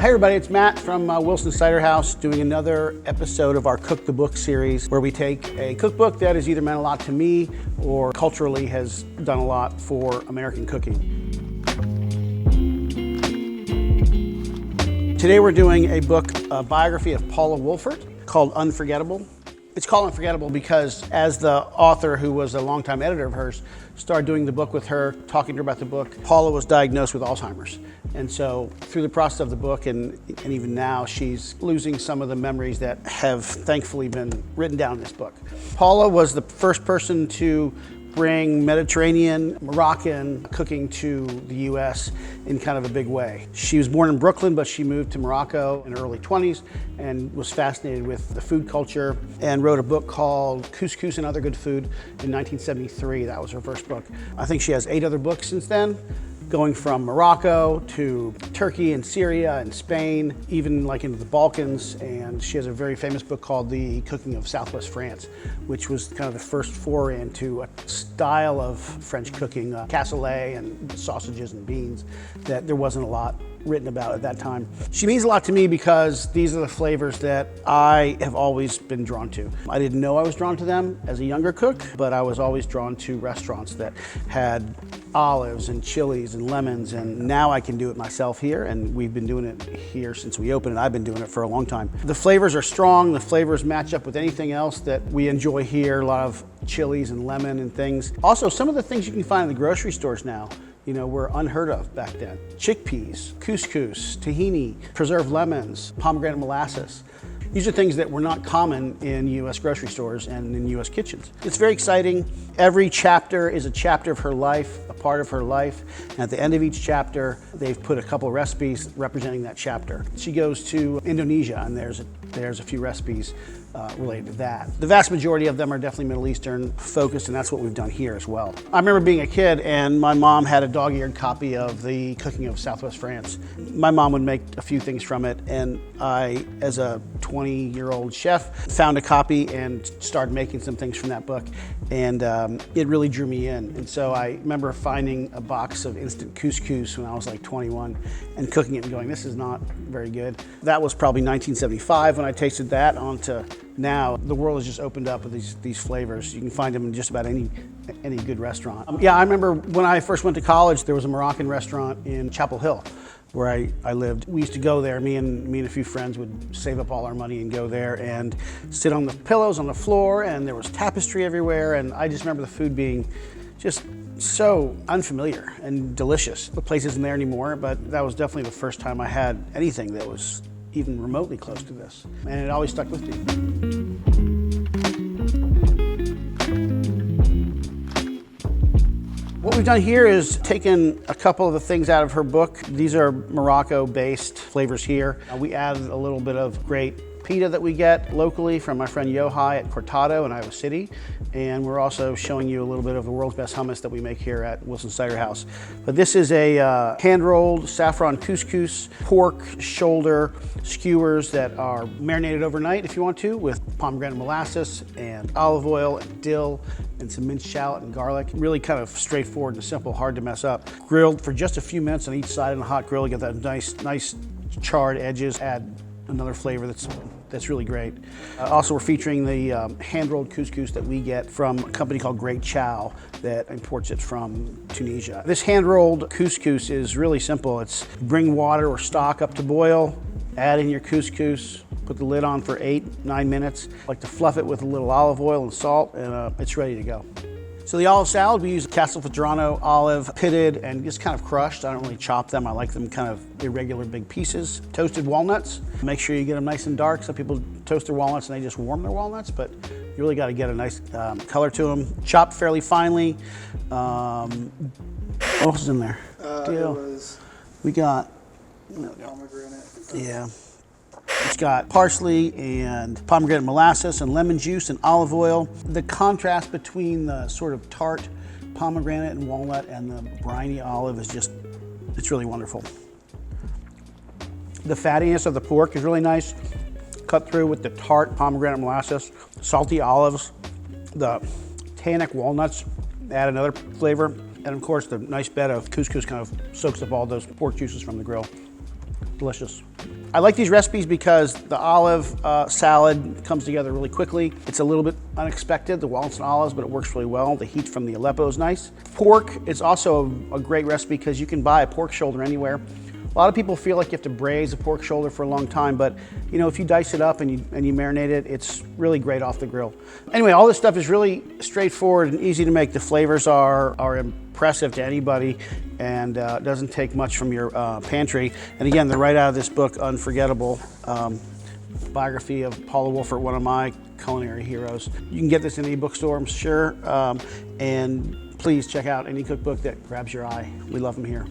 Hey everybody, it's Matt from Wilson Cider House doing another episode of our Cook the Book series where we take a cookbook that has either meant a lot to me or culturally has done a lot for American cooking. Today we're doing a book, a biography of Paula Wolfert called Unforgettable. It's called Unforgettable because as the author, who was a longtime editor of hers, started doing the book with her, talking to her about the book, Paula was diagnosed with Alzheimer's. And so through the process of the book and even now, she's losing some of the memories that have thankfully been written down in this book. Paula was the first person to bring Mediterranean, Moroccan cooking to the US in kind of a big way. She was born in Brooklyn, but she moved to Morocco in her early 20s and was fascinated with the food culture and wrote a book called Couscous and Other Good Food in 1973. That was her first book. I think she has 8 other books since then, going from Morocco to Turkey and Syria and Spain, even like into the Balkans. And she has a very famous book called The Cooking of Southwest France, which was kind of the first foray into a style of French cooking, cassoulet and sausages and beans that there wasn't a lot written about at that time. She means a lot to me because these are the flavors that I have always been drawn to. I didn't know I was drawn to them as a younger cook, but I was always drawn to restaurants that had olives and chilies and lemons, and now I can do it myself here, and we've been doing it here since we opened, and I've been doing it for a long time. The flavors are strong, the flavors match up with anything else that we enjoy here, a lot of chilies and lemon and things. Also, some of the things you can find in the grocery stores now, were unheard of back then. Chickpeas, couscous, tahini, preserved lemons, pomegranate molasses. These are things that were not common in US grocery stores and in US kitchens. It's very exciting. Every chapter is a chapter of her life, a part of her life. And at the end of each chapter, they've put a couple recipes representing that chapter. She goes to Indonesia, and there's a few recipes related to that. The vast majority of them are definitely Middle Eastern focused, and that's what we've done here as well. I remember being a kid and my mom had a dog-eared copy of The Cooking of Southwest France. My mom would make a few things from it, and I, as a 20-year-old chef, found a copy and started making some things from that book, and it really drew me in. And so I remember finding a box of instant couscous when I was like 21 and cooking it and going, this is not very good. That was probably 1975 when I tasted that. Onto now, the world has just opened up with these flavors. You can find them in just about any good restaurant. Yeah, I remember when I first went to college, there was a Moroccan restaurant in Chapel Hill where I lived. We used to go there, me and a few friends would save up all our money and go there and sit on the pillows on the floor, and there was tapestry everywhere, and I just remember the food being just so unfamiliar and delicious. The place isn't there anymore, but that was definitely the first time I had anything that was even remotely close to this, and it always stuck with me. What we've done here is taken a couple of the things out of her book. These are Morocco-based flavors here. We added a little bit of great pita that we get locally from my friend Yohai at Cortado in Iowa City. And we're also showing you a little bit of the world's best hummus that we make here at Wilson Cider House. But this is a hand-rolled saffron couscous, pork shoulder skewers that are marinated overnight if you want to, with pomegranate molasses and olive oil and dill and some minced shallot and garlic. Really kind of straightforward and simple, hard to mess up. Grilled for just a few minutes on each side on a hot grill. You get that nice charred edges. Add another flavor that's really great. Also, we're featuring the hand-rolled couscous that we get from a company called Great Chow that imports it from Tunisia. This hand-rolled couscous is really simple. It's bring water or stock up to boil, add in your couscous, put the lid on for 8-9 minutes. I like to fluff it with a little olive oil and salt, and it's ready to go. So the olive salad, we use Castelvetrano olive, pitted and just kind of crushed. I don't really chop them. I like them kind of irregular big pieces. Toasted walnuts. Make sure you get them nice and dark. Some people toast their walnuts and they just warm their walnuts, but you really got to get a nice color to them. Chopped fairly finely. What else is in there? We got pomegranate. Yeah. It's got parsley and pomegranate molasses and lemon juice and olive oil. The contrast between the sort of tart pomegranate and walnut and the briny olive is just, it's really wonderful. The fattiness of the pork is really nice, cut through with the tart pomegranate molasses, salty olives, the tannic walnuts add another flavor, and of course the nice bed of couscous kind of soaks up all those pork juices from the grill. Delicious. I like these recipes because the olive salad comes together really quickly. It's a little bit unexpected, the walnuts and olives, but it works really well. The heat from the Aleppo is nice. Pork is also a great recipe because you can buy a pork shoulder anywhere. A lot of people feel like you have to braise a pork shoulder for a long time, but you know, if you dice it up and you marinate it, it's really great off the grill. Anyway, all this stuff is really straightforward and easy to make. The flavors are impressive to anybody, and doesn't take much from your pantry. And again, they're right out of this book, Unforgettable, biography of Paula Wolfert, one of my culinary heroes. You can get this in any bookstore, I'm sure, and please check out any cookbook that grabs your eye. We love them here.